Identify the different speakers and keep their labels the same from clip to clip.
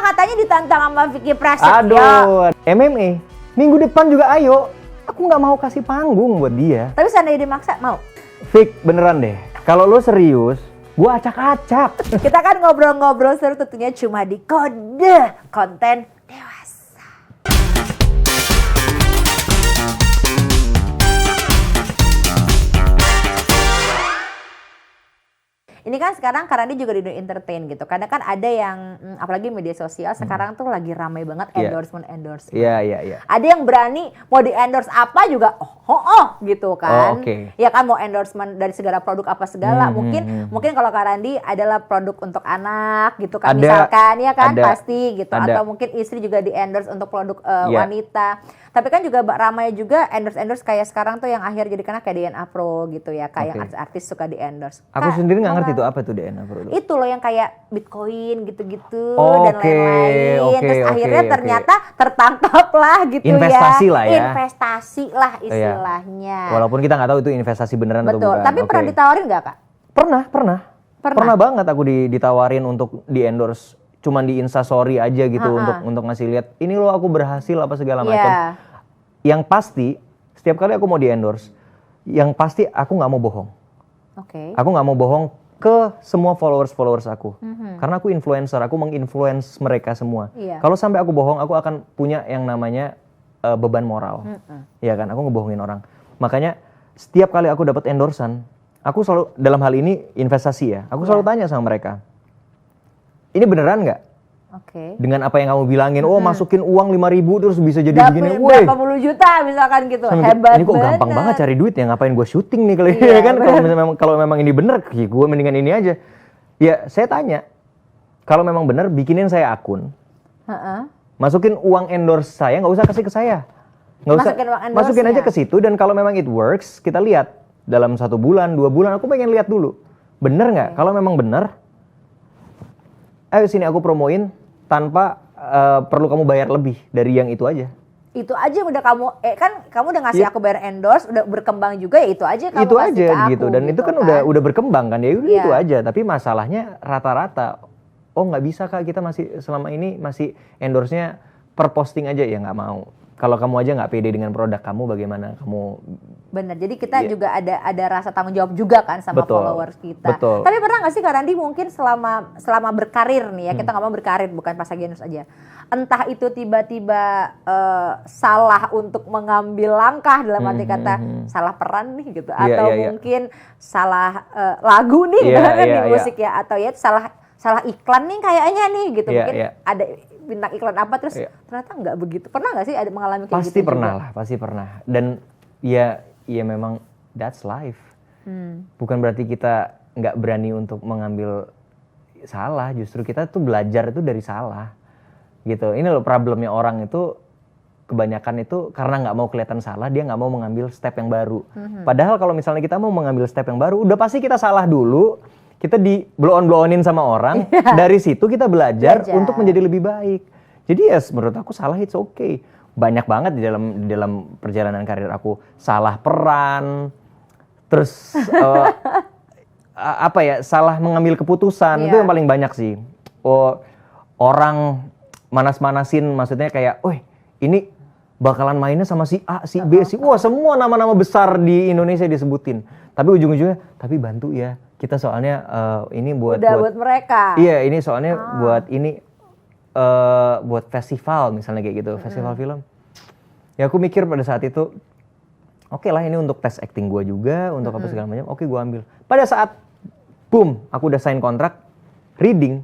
Speaker 1: katanya ditantang sama Vicky Prasetyo.
Speaker 2: Aduh, MMA. Minggu depan juga ayo. Aku nggak mau kasih panggung buat dia.
Speaker 1: Tapi seandainya dimaksa, mau?
Speaker 2: Vic, beneran deh. Kalau lo serius, gua acak-acak.
Speaker 1: Kita kan ngobrol-ngobrol seru tentunya cuma di Kode Konten Dewasa. Ini kan sekarang Karandi juga di dunia entertain gitu. Kadang kan ada yang, apalagi media sosial sekarang tuh lagi ramai banget endorsement.
Speaker 2: Iya.
Speaker 1: Ada yang berani mau di endorse apa juga, gitu kan. Ya kan mau endorsement dari segala produk apa segala. Mungkin kalau Karandi adalah produk untuk anak gitu kan, misalkan ya kan pasti gitu. Atau mungkin istri juga di endorse untuk produk wanita. Tapi kan juga ramai juga endorse kayak sekarang tuh yang akhir jadi kayak DNA Pro gitu ya, kayak yang artis suka di endorse.
Speaker 2: Aku sendiri nggak ngerti tuh apa tuh DNA Pro.
Speaker 1: Itu loh yang kayak Bitcoin gitu-gitu dan lain-lain. Terus akhirnya ternyata tertangkap lah gitu
Speaker 2: investasi
Speaker 1: ya.
Speaker 2: Lah ya.
Speaker 1: Investasi lah istilahnya.
Speaker 2: Walaupun kita nggak tahu itu investasi beneran atau bukan.
Speaker 1: Tapi pernah ditawarin nggak Kak?
Speaker 2: Pernah banget aku ditawarin untuk di endorse. Cuman di Instastory aja gitu untuk ngasih lihat ini loh aku berhasil apa segala macam. Yang pasti setiap kali aku mau di endorse, yang pasti aku nggak mau bohong. Aku nggak mau bohong ke semua followers aku, karena aku influencer, aku menginfluence mereka semua. Kalau sampai aku bohong, aku akan punya yang namanya beban moral, ya kan? Aku ngebohongin orang. Makanya setiap kali aku dapat endorsan, aku selalu dalam hal ini investasi ya. Aku selalu tanya sama mereka, ini beneran nggak? Dengan apa yang kamu bilangin, masukin uang 5.000 terus bisa jadi begini,
Speaker 1: berapa puluh juta misalkan gitu, hebat
Speaker 2: ini kok gampang banget cari duit ya, ngapain gue syuting nih kali ya kan? Kalau memang ini bener, ya gue mendingan ini aja. Ya saya tanya, kalau memang bener bikinin saya akun, masukin uang endorse saya, nggak usah kasih ke saya, nggak usah, masukin aja ke situ, dan kalau memang it works, kita lihat dalam 1 bulan, 2 bulan, aku pengen lihat dulu, bener nggak? Kalau memang bener, ayo sini aku promoin tanpa perlu kamu bayar lebih dari yang itu aja. Itu aja udah kamu kan kamu udah ngasih aku bayar endorse, udah berkembang juga ya itu aja kamu kasih ke aku gitu. Dan itu kan udah berkembang kan ya udah itu aja. Tapi masalahnya rata-rata nggak bisa Kak, kita masih selama ini masih endorse-nya per posting aja, ya nggak mau. Kalau kamu aja nggak pede dengan produk kamu, bagaimana kamu? Bener, jadi kita juga ada rasa tanggung jawab juga kan sama followers kita. Betul. Tapi pernah nggak sih Kak Randi mungkin selama berkarir nih ya, kita ngomong berkarir bukan pas lagi endorse aja. Entah itu tiba-tiba salah untuk mengambil langkah dalam arti kata salah peran nih gitu, atau mungkin salah lagu nih di musik ya, atau ya salah iklan nih kayaknya nih gitu, mungkin ada bintang iklan apa terus ternyata nggak begitu. Pernah nggak sih ada mengalami kayak gitu? Pasti pernah. Dan ya memang that's life. Bukan berarti kita nggak berani untuk mengambil salah, justru kita tuh belajar itu dari salah. Gitu. Ini loh problemnya orang itu kebanyakan itu karena nggak mau kelihatan salah, dia nggak mau mengambil step yang baru. Padahal kalau misalnya kita mau mengambil step yang baru, udah pasti kita salah dulu. Kita di blow-on-blow-onin sama orang, dari situ kita belajar untuk menjadi lebih baik. Jadi ya menurut aku salah it's okay. Banyak banget di dalam perjalanan karir aku, salah peran, terus salah mengambil keputusan, itu yang paling banyak sih. Orang manas-manasin, maksudnya kayak, ini bakalan mainnya sama si A, si B, semua nama-nama besar di Indonesia disebutin. Tapi ujung-ujungnya, tapi bantu ya. Kita soalnya ini buat mereka. Iya, ini soalnya buat ini buat festival misalnya kayak gitu, festival film. Ya aku mikir pada saat itu, oke lah ini untuk tes acting gue juga, untuk apa segala macam. Oke, gue ambil. Pada saat boom, aku udah sign kontrak, reading,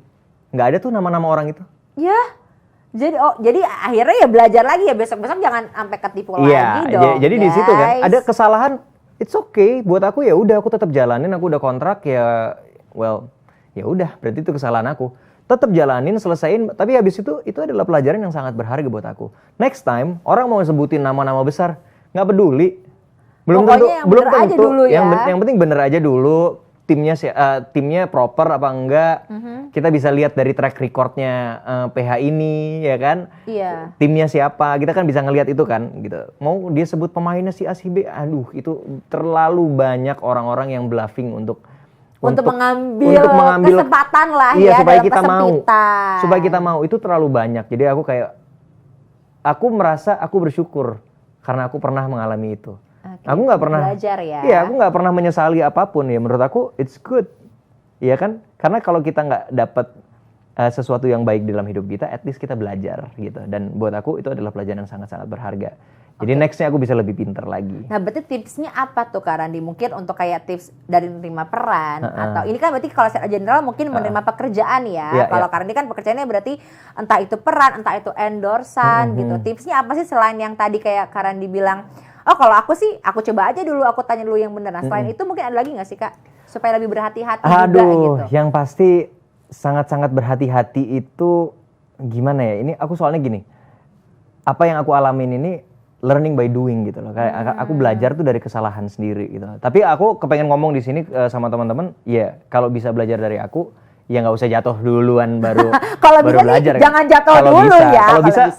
Speaker 2: nggak ada tuh nama-nama orang itu. Ya. Jadi akhirnya ya belajar lagi ya, besok-besok jangan sampai ketipu lagi dong. Jadi di situ kan ada kesalahan. It's okay, buat aku ya udah, aku tetap jalanin, aku udah kontrak ya, ya udah, berarti itu kesalahan aku. Tetap jalanin, selesaiin, tapi habis itu adalah pelajaran yang sangat berharga buat aku. Next time orang mau sebutin nama-nama besar, nggak peduli. Belum tentu. Yang penting bener aja dulu. Timnya proper apa enggak, kita bisa lihat dari track recordnya PH ini ya kan, timnya siapa, kita kan bisa ngelihat itu kan gitu. Mau dia sebut pemainnya si A si B, aduh itu terlalu banyak orang-orang yang bluffing
Speaker 1: untuk mengambil kesempatan lah
Speaker 2: iya,
Speaker 1: ya
Speaker 2: supaya
Speaker 1: dalam
Speaker 2: kita
Speaker 1: kesempitan.
Speaker 2: Supaya kita mau, itu terlalu banyak. Jadi aku merasa aku bersyukur karena aku pernah mengalami itu.
Speaker 1: Okay.
Speaker 2: Aku nggak pernah
Speaker 1: belajar ya.
Speaker 2: Iya, aku nggak pernah menyesali apapun ya. Menurut aku it's good. Iya kan? Karena kalau kita nggak dapat sesuatu yang baik dalam hidup kita, at least kita belajar gitu. Dan buat aku itu adalah pelajaran yang sangat-sangat berharga. Jadi nextnya aku bisa lebih pintar lagi.
Speaker 1: Nah berarti tipsnya apa tuh Kak Randi? Mungkin untuk kayak tips dari menerima peran atau ini kan berarti kalau secara general mungkin menerima pekerjaan ya. Kalau Kak Randi kan pekerjaannya berarti entah itu peran, entah itu endorsan gitu. Tipsnya apa sih selain yang tadi kayak Kak Randi bilang, oh kalau aku sih aku coba aja dulu, aku tanya dulu yang benar. Nah selain itu mungkin ada lagi nggak sih Kak? Supaya lebih berhati-hati juga gitu.
Speaker 2: Yang pasti sangat-sangat berhati-hati itu gimana ya? Ini aku soalnya gini, apa yang aku alamin ini learning by doing gitu loh. Kayak aku belajar tuh dari kesalahan sendiri gitu. Tapi aku kepengen ngomong di sini sama teman-teman, ya kalau bisa belajar dari aku, ya nggak usah jatuh duluan baru
Speaker 1: kalau
Speaker 2: baru
Speaker 1: bisa
Speaker 2: belajar.
Speaker 1: Nih, jangan jatuh dulu ya.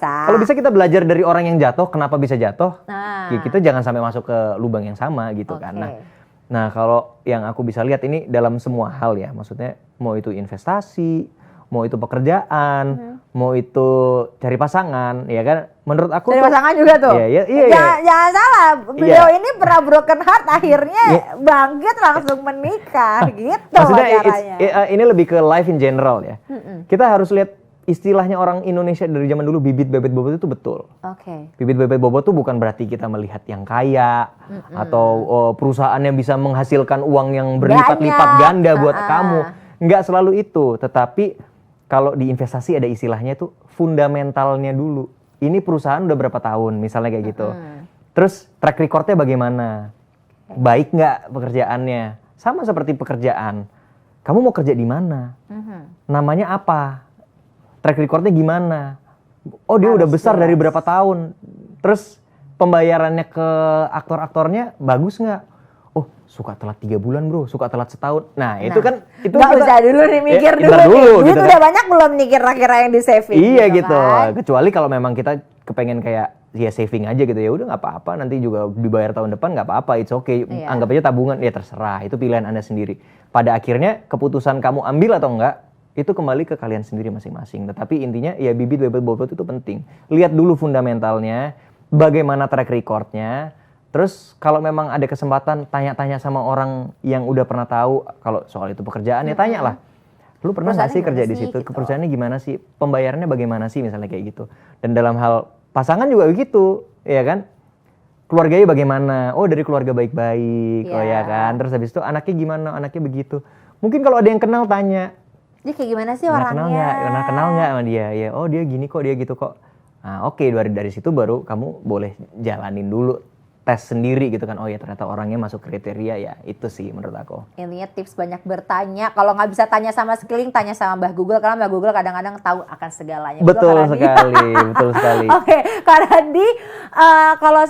Speaker 2: Kalau bisa kita belajar dari orang yang jatuh, kenapa bisa jatuh? Kita jangan sampai masuk ke lubang yang sama gitu kan. Nah kalau yang aku bisa lihat ini dalam semua hal ya, maksudnya mau itu investasi, mau itu pekerjaan, mau itu cari pasangan, ya kan? Menurut aku
Speaker 1: cari pasangan juga tuh.
Speaker 2: Iya.
Speaker 1: Jangan salah, beliau ini pernah broken heart, akhirnya bangkit langsung menikah gitu.
Speaker 2: Maksudnya ini lebih ke life in general ya. Kita harus lihat istilahnya orang Indonesia dari zaman dulu, bibit bebet bobot itu betul. Bibit bebet bobot itu bukan berarti kita melihat yang kaya atau perusahaan yang bisa menghasilkan uang yang berlipat-lipat ganda buat kamu. Nggak selalu itu, tetapi kalau di investasi ada istilahnya itu fundamentalnya dulu. Ini perusahaan udah berapa tahun, misalnya kayak gitu. Terus track recordnya bagaimana? Baik nggak pekerjaannya? Sama seperti pekerjaan. Kamu mau kerja di mana? Namanya apa? Track recordnya gimana? Oh dia udah besar dari berapa tahun? Terus pembayarannya ke aktor-aktornya bagus nggak? Oh suka telat 3 bulan bro, suka telat setahun. Nah itu kan itu
Speaker 1: nggak usah dulu nih mikir dulu nih. Itu udah banyak belum nih kira-kira yang di saving?
Speaker 2: Iya gitu. Kan? Kecuali kalau memang kita kepengen kayak ya saving aja gitu, ya udah nggak apa-apa, nanti juga dibayar tahun depan nggak apa-apa, it's okay. Anggap aja tabungan, ya terserah, itu pilihan Anda sendiri. Pada akhirnya keputusan kamu ambil atau enggak itu kembali ke kalian sendiri masing-masing. Tetapi intinya ya bibit bebet bobot itu penting. Lihat dulu fundamentalnya, bagaimana track recordnya. Terus kalau memang ada kesempatan tanya-tanya sama orang yang udah pernah tahu kalau soal itu pekerjaan, ya tanyalah. Lu pernah nggak sih kerja di situ? Gitu. Perusahaannya gimana sih? Pembayarannya bagaimana sih? Misalnya kayak gitu. Dan dalam hal pasangan juga begitu, ya kan? Keluarganya bagaimana? Oh dari keluarga baik-baik, oh ya kan? Terus habis itu anaknya gimana? Anaknya begitu. Mungkin kalau ada yang kenal tanya.
Speaker 1: Dia kayak gimana sih orangnya?
Speaker 2: Kenal nggak sama dia? Ya, oh dia gini kok, dia gitu kok. Nah oke, dari situ baru kamu boleh jalanin dulu tes sendiri gitu kan. Oh ya ternyata orangnya masuk kriteria, ya itu sih menurut aku. Intinya
Speaker 1: tips banyak bertanya. Kalau nggak bisa tanya sama sekeliling, tanya sama Mbah Google, karena Mbah Google kadang-kadang tahu akan segalanya.
Speaker 2: Betul sekali, betul sekali.
Speaker 1: Oke, Kak Randi, kalau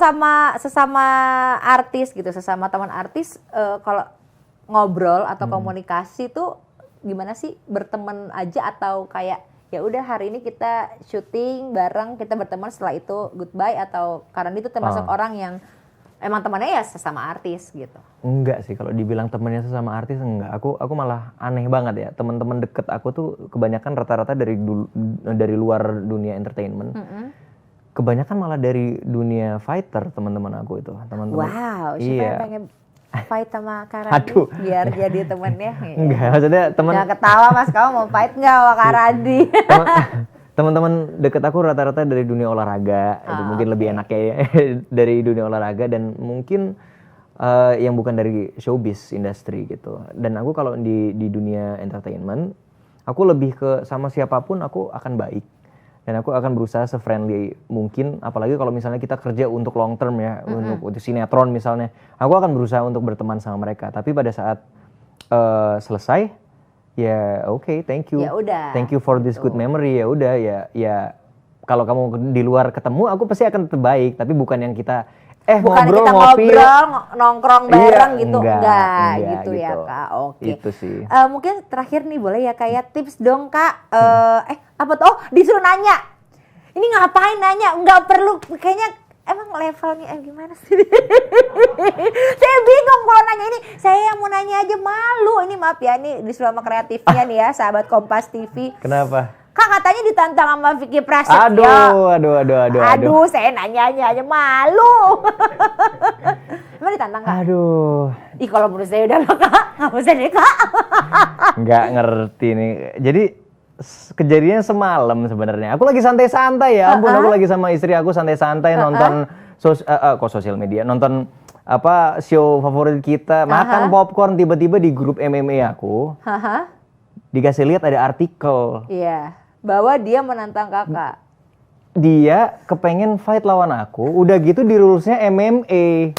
Speaker 1: sesama artis gitu, sesama teman artis, kalau ngobrol atau komunikasi tuh gimana sih? Berteman aja atau kayak ya udah hari ini kita syuting bareng, kita berteman, setelah itu goodbye, atau Kak Randi itu termasuk orang yang emang temannya ya sesama artis gitu?
Speaker 2: Enggak sih, kalau dibilang temannya sesama artis enggak. Aku malah aneh banget ya. Teman-teman deket aku tuh kebanyakan rata-rata dari luar dunia entertainment. Kebanyakan malah dari dunia fighter teman-teman aku itu. Teman-teman.
Speaker 1: Wow, siapa yang pengen fight sama Kak Randi biar jadi temennya?
Speaker 2: Enggak, maksudnya teman.
Speaker 1: Jangan ketawa Mas, kamu mau fight nggak sama Kak Randi?
Speaker 2: Teman-teman deket aku rata-rata dari dunia olahraga, itu mungkin lebih enaknya ya, dari dunia olahraga, dan mungkin yang bukan dari showbiz industri gitu. Dan aku kalau di dunia entertainment, aku lebih ke sama siapapun aku akan baik. Dan aku akan berusaha se-friendly mungkin, apalagi kalau misalnya kita kerja untuk long term ya, untuk sinetron misalnya. Aku akan berusaha untuk berteman sama mereka. Tapi pada saat selesai, ya oke, thank you.
Speaker 1: Ya udah.
Speaker 2: Thank you for this good memory. Ya udah, ya kalau kamu di luar ketemu, aku pasti akan terbaik. Tapi bukan yang kita
Speaker 1: bukan
Speaker 2: ngobrol,
Speaker 1: kita
Speaker 2: ngopi,
Speaker 1: nongkrong bareng gitu, enggak gitu ya
Speaker 2: gitu.
Speaker 1: Kak. Oke.
Speaker 2: Itu sih.
Speaker 1: Mungkin terakhir nih boleh ya kayak tips dong Kak. Apa tuh? Oh, disuruh nanya. Ini ngapain nanya? Enggak perlu, kayaknya emang levelnya gimana sih? Saya bingung kalau nanya ini. Saya yang mau nanya aja malu. Ini maaf ya, ini disuruh sama kreatifnya nih ya, sahabat Kompas TV.
Speaker 2: Kenapa?
Speaker 1: Kak katanya ditantang sama Vicky Prasetyo.
Speaker 2: Aduh,
Speaker 1: saya nanya aja malu. Emang ditantang Kak?
Speaker 2: Aduh.
Speaker 1: Ih kalau menurut saya udah lah Kak, nggak usah deh Kak.
Speaker 2: Nggak ngerti nih. Jadi kejadiannya semalam sebenarnya. Aku lagi santai-santai ya. Ampun, aku lagi sama istri aku santai-santai nonton sosial media, nonton show favorit kita, makan popcorn, tiba-tiba di grup MMA aku. Dikasih lihat ada artikel.
Speaker 1: Iya, bahwa dia menantang Kakak.
Speaker 2: Dia kepengen fight lawan aku, udah gitu di rulesnya MMA.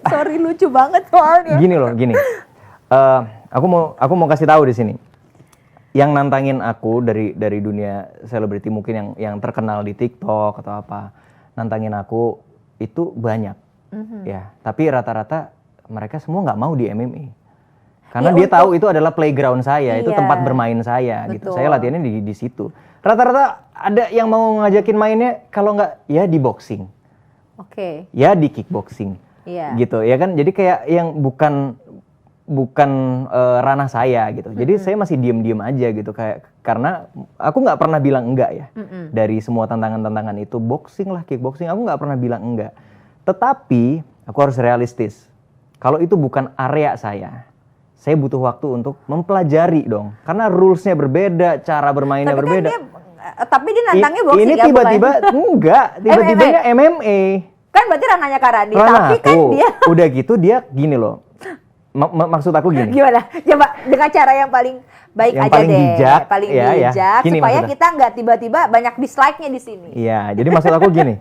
Speaker 1: Sorry lucu banget soalnya.
Speaker 2: Gini. Aku mau kasih tahu di sini. Yang nantangin aku dari dunia selebriti mungkin yang terkenal di TikTok atau apa, nantangin aku itu banyak. Ya, tapi rata-rata mereka semua nggak mau di MMA. Karena dia tahu itu adalah playground saya, itu tempat bermain saya gitu. Saya latihannya di situ. Rata-rata ada yang mau ngajakin mainnya kalau nggak ya di boxing.
Speaker 1: Oke.
Speaker 2: Ya di kickboxing.
Speaker 1: Iya.
Speaker 2: Gitu ya kan. Jadi kayak yang bukan ranah saya gitu. Jadi saya masih diem aja gitu kayak karena aku nggak pernah bilang enggak ya. Dari semua tantangan itu boxing lah, kickboxing, aku nggak pernah bilang enggak. Tetapi aku harus realistis. Kalau itu bukan area saya butuh waktu untuk mempelajari dong. Karena rulesnya berbeda, cara bermainnya berbeda.
Speaker 1: Tapi dia nantangnya boxing
Speaker 2: ini
Speaker 1: ya?
Speaker 2: Tiba-tiba enggak, tiba-tibanya MMA.
Speaker 1: Kan berarti ranahnya Kak Randi,
Speaker 2: Ranah
Speaker 1: tapi kan dia
Speaker 2: udah gitu dia gini loh. Maksud aku gini.
Speaker 1: Gimana? Coba dengan cara yang paling baik
Speaker 2: yang
Speaker 1: aja
Speaker 2: paling
Speaker 1: deh.
Speaker 2: Bijak,
Speaker 1: paling
Speaker 2: ya,
Speaker 1: bijak
Speaker 2: Gini,
Speaker 1: supaya
Speaker 2: maksudnya.
Speaker 1: kita nggak tiba-tiba banyak dislike-nya di sini.
Speaker 2: Iya, jadi maksud aku gini.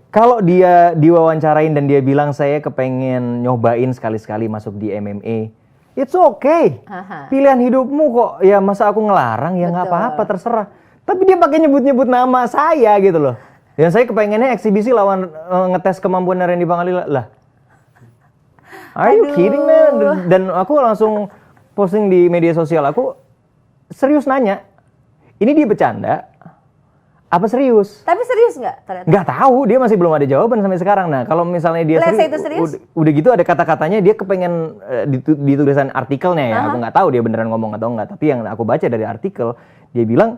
Speaker 2: Kalau dia diwawancarain dan dia bilang saya kepengen nyobain sekali-sekali masuk di MMA, it's okay. Pilihan hidupmu kok. Ya masa aku ngelarang, ya nggak apa-apa, terserah. Tapi dia pakai nyebut-nyebut nama saya gitu loh. Dan saya kepengennya eksibisi lawan ngetes kemampuan Randy Pangalila lah. Are you kidding man? Dan aku langsung posting di media sosial aku serius nanya. Ini dia bercanda? Apa serius?
Speaker 1: Tapi serius nggak ternyata?
Speaker 2: Nggak tahu, dia masih belum ada jawaban sampai sekarang. Nah, kalau misalnya dia
Speaker 1: serius?
Speaker 2: Udah gitu ada kata-katanya dia kepengen di tulisan artikelnya ya. Aku nggak tahu dia beneran ngomong atau enggak. Tapi yang aku baca dari artikel, dia bilang,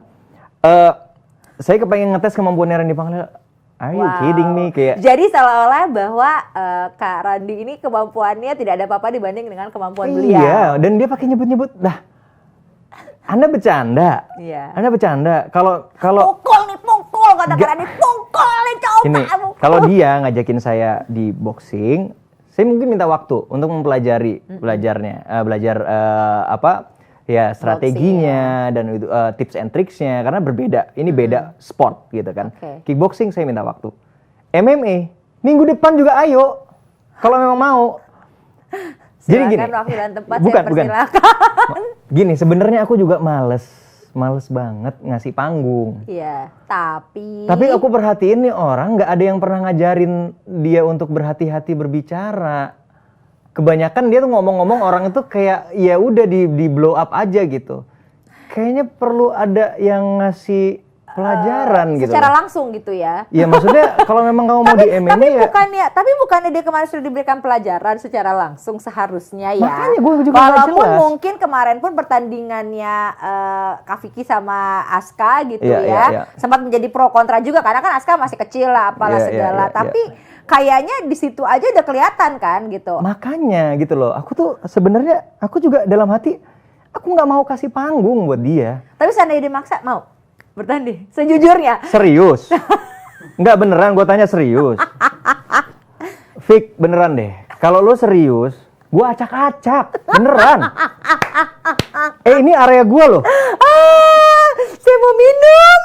Speaker 2: saya kepengen ngetes kemampuan Randy Pangalila. Are you kidding me? Kayak
Speaker 1: jadi seolah-olah bahwa Kak Randi ini kemampuannya tidak ada apa-apa dibanding dengan kemampuan beliau.
Speaker 2: Iya, dan dia pakai nyebut-nyebut. Dah, Anda bercanda.
Speaker 1: Iya.
Speaker 2: Anda bercanda. Kalau
Speaker 1: pukul kata Kak Randi, pukul nih coba.
Speaker 2: ini, kalau dia ngajakin saya di boxing, saya mungkin minta waktu untuk mempelajari belajar ya strateginya dan itu tips and tricksnya karena berbeda. Ini beda sport gitu kan. Kickboxing saya minta waktu. MMA minggu depan juga ayo kalau memang mau. Jadi gini.
Speaker 1: Waktu dan tempat
Speaker 2: bukan. Gini, sebenarnya aku juga males banget ngasih panggung.
Speaker 1: Iya, tapi
Speaker 2: aku perhatiin nih orang nggak ada yang pernah ngajarin dia untuk berhati-hati berbicara. Kebanyakan dia tuh ngomong-ngomong orang itu kayak ya udah di blow up aja gitu. Kayaknya perlu ada yang ngasih pelajaran gitu.
Speaker 1: Secara langsung gitu ya.
Speaker 2: Ya maksudnya kalau memang kamu mau di MMA
Speaker 1: tapi bukannya dia kemarin sudah diberikan pelajaran secara langsung seharusnya ya.
Speaker 2: Makanya gue juga
Speaker 1: walaupun mungkin kemarin pun pertandingannya Kak Vicky sama Aska gitu ya. Sempat menjadi pro kontra juga karena kan Aska masih kecil lah apalah segala. Tapi kayaknya di situ aja udah kelihatan kan gitu.
Speaker 2: Makanya gitu loh. Aku tuh sebenarnya aku juga dalam hati aku nggak mau kasih panggung buat dia.
Speaker 1: Tapi seandainya dimaksa mau bertanding sejujurnya.
Speaker 2: Serius? Nggak beneran gue tanya serius. Fik beneran deh. Kalau lo serius, gue acak-acak beneran. Ini area gue loh.
Speaker 1: Saya mau minum.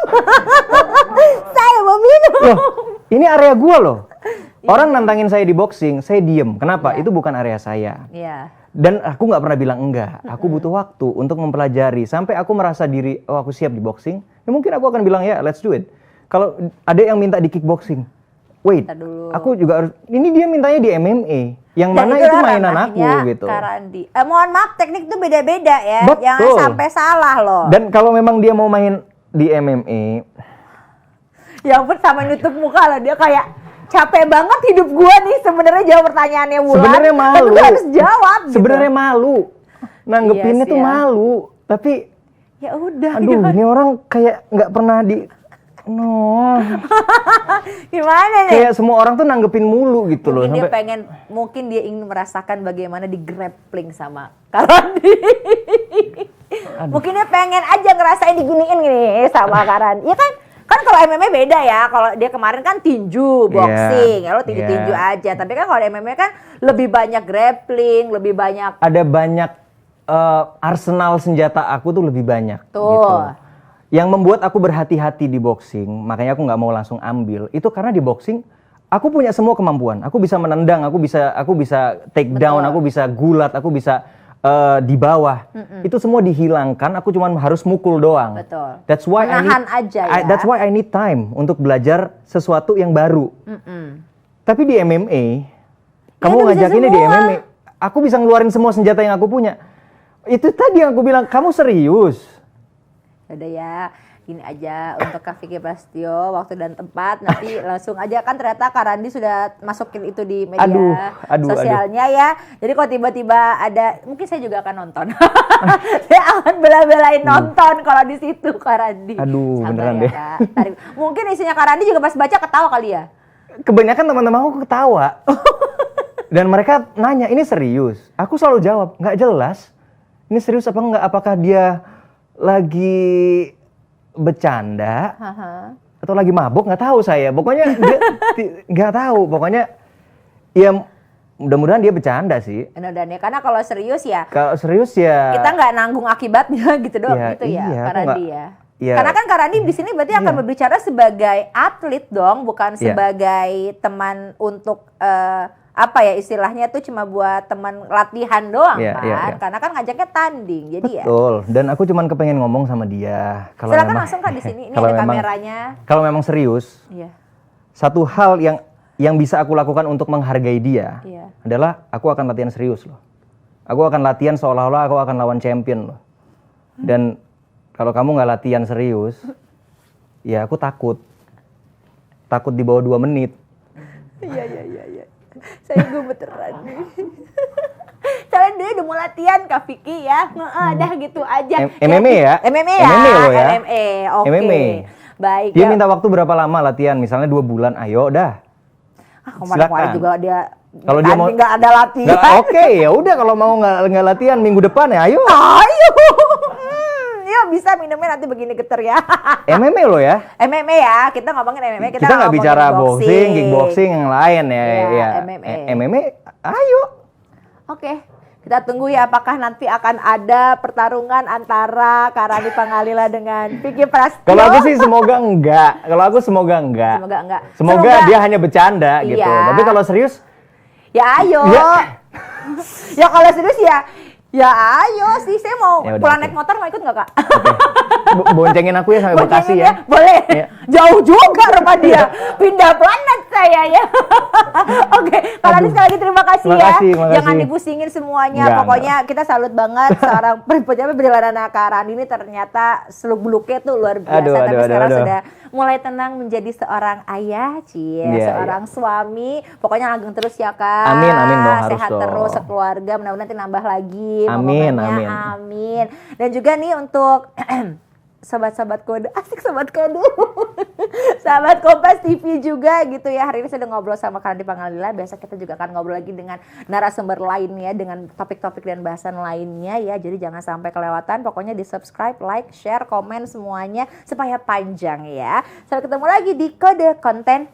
Speaker 1: Saya mau minum.
Speaker 2: Loh, ini area gue loh. Orang nantangin saya di boxing, saya diem. Kenapa? Itu bukan area saya.
Speaker 1: Iya.
Speaker 2: Dan aku nggak pernah bilang enggak. Aku butuh waktu untuk mempelajari. Sampai aku merasa diri, oh aku siap di boxing. Ya mungkin aku akan bilang ya, let's do it. Kalau ada yang minta di kickboxing, wait, aku juga harus. Ini dia mintanya di MMA. Yang mana itu mainan aku gitu.
Speaker 1: Kak Randi. Mohon maaf, teknik itu beda-beda ya.
Speaker 2: Betul.
Speaker 1: Jangan sampai salah loh.
Speaker 2: Dan kalau memang dia mau main di MMA,
Speaker 1: Ya ampun, sama nutup muka loh, dia kayak capek banget hidup gua nih sebenarnya jawab pertanyaannya Wulan.
Speaker 2: Sebenarnya malu.
Speaker 1: Tapi gua harus jawab gitu.
Speaker 2: Sebenarnya malu. Nanggepinnya
Speaker 1: Iya
Speaker 2: tuh
Speaker 1: sih ya.
Speaker 2: malu. Tapi
Speaker 1: Ya udah.
Speaker 2: aduh, ini orang kayak nggak pernah
Speaker 1: Gimana nih?
Speaker 2: kayak semua orang tuh nanggepin mulu gitu loh.
Speaker 1: Mungkin dia ingin merasakan bagaimana di grappling sama Karandi. Mungkin dia pengen aja ngerasain diginiin gini sama Karandi. Ya kan kalau MMA beda ya. Kalau dia kemarin kan tinju, boxing, ya lo tinju-tinju aja. Tapi kan kalau MMA kan lebih banyak grappling, lebih banyak.
Speaker 2: Ada banyak arsenal senjata aku tuh lebih banyak.
Speaker 1: Tuh.
Speaker 2: Gitu. Yang membuat aku berhati-hati di boxing, makanya aku nggak mau langsung ambil. Itu karena di boxing aku punya semua kemampuan. Aku bisa menendang, aku bisa take down, aku bisa gulat, aku bisa di bawah. Itu semua dihilangkan. Aku cuma harus mukul doang.
Speaker 1: Betul.
Speaker 2: That's why
Speaker 1: menahan aja ya.
Speaker 2: That's why I need time untuk belajar sesuatu yang baru. Tapi di MMA, kamu ngajakinnya di MMA, aku bisa ngeluarin semua senjata yang aku punya. Itu tadi yang aku bilang, kamu serius?
Speaker 1: Udah ya, gini aja untuk Kak Vicky Prasetyo, waktu dan tempat nanti langsung aja, kan ternyata Kak Randi sudah masukin itu di media sosialnya ya. Jadi kalau tiba-tiba ada, mungkin saya juga akan nonton. Saya akan bela-belain nonton kalau di situ Kak Randi.
Speaker 2: Aduh,
Speaker 1: sabar
Speaker 2: beneran
Speaker 1: ya,
Speaker 2: deh.
Speaker 1: Kak. Mungkin isinya Kak Randi juga pas baca ketawa kali ya.
Speaker 2: Kebanyakan teman-teman aku ketawa. Dan mereka nanya, ini serius? Aku selalu jawab, nggak jelas. Ini serius apa enggak? Apakah dia lagi bercanda atau lagi mabuk? Nggak tahu saya. Pokoknya dia nggak tahu. Pokoknya ya mudah-mudahan dia bercanda sih.
Speaker 1: Mudah-mudahan ya. Karena kalau serius ya.
Speaker 2: Kalau serius ya.
Speaker 1: Kita nggak nanggung akibatnya gitu doang
Speaker 2: ya,
Speaker 1: gitu ya,
Speaker 2: iya,
Speaker 1: Kak Randi ya.
Speaker 2: Iya.
Speaker 1: Karena kan Kak Randi di sini berarti akan berbicara sebagai atlet dong, bukan sebagai teman untuk apa ya istilahnya tuh cuma buat teman latihan doang kan. Karena kan ngajaknya tanding. Jadi
Speaker 2: betul. Dan aku cuman kepengen ngomong sama dia.
Speaker 1: Silakan langsung Kak di sini. Ini ada kameranya.
Speaker 2: Kalau memang serius. Satu hal yang bisa aku lakukan untuk menghargai dia adalah aku akan latihan serius loh. Aku akan latihan seolah-olah aku akan lawan champion loh. Dan kalau kamu nggak latihan serius, ya aku takut di bawah 2 menit.
Speaker 1: Iya. Saya gemeteran nih. Soalnya dia udah mau latihan Kak Vicky ya. Dah gitu aja.
Speaker 2: MMA ya?
Speaker 1: MMA ya?
Speaker 2: MMA loh ya?
Speaker 1: MMA, oke.
Speaker 2: MMA.
Speaker 1: Baik.
Speaker 2: Dia minta waktu berapa lama latihan? Misalnya 2 bulan, ayo dah.
Speaker 1: Kemarin juga dia
Speaker 2: kalau dia mau
Speaker 1: nggak ada latihan.
Speaker 2: Oke, ya udah kalau mau nggak latihan minggu depan ya ayo.
Speaker 1: Yuk bisa minumnya nanti begini geter ya.
Speaker 2: MMA lo ya?
Speaker 1: MMA ya, kita ngomongin MMA.
Speaker 2: Kita nggak bicara boxing, kickboxing yang lain ya. MMA, ayo.
Speaker 1: Oke. Kita tunggu ya apakah nanti akan ada pertarungan antara Kak Randi Pangalila dengan Vicky Prasetyo.
Speaker 2: Kalau aku sih semoga enggak. Semoga dia hanya bercanda gitu. Tapi kalau serius
Speaker 1: ya ayo. Ya kalau serius ya ayo sih, saya mau pulang naik motor, mau ikut nggak Kak?
Speaker 2: Boncengin aku ya sampai Bekasi ya.
Speaker 1: Boleh. Jauh juga rumah dia. Pindah planet saya ya. Oke, Kak Randi sekali lagi terima kasih ya. Jangan dipusingin semuanya. Pokoknya kita salut banget seorang perjalanan Kak Randi ini ternyata seluk-beluknya tuh luar biasa. Tapi sekarang sudah mulai tenang menjadi seorang ayah, seorang suami. Pokoknya langgeng terus ya Kak.
Speaker 2: Amin dong, harus
Speaker 1: sehat
Speaker 2: dong.
Speaker 1: Terus sekeluarga, mudah-mudahan nanti nambah lagi.
Speaker 2: Amin.
Speaker 1: Dan juga nih untuk sobat-sobat kode, asik sobat kode. Sahabat Kompas TV juga gitu ya. Hari ini saya udah ngobrol sama Kak Randi Pangalila. Biasa kita juga akan ngobrol lagi dengan narasumber lainnya, dengan topik-topik dan bahasan lainnya ya. Jadi jangan sampai kelewatan. Pokoknya di subscribe, like, share, komen semuanya supaya panjang ya. Sampai ketemu lagi di Kode Konten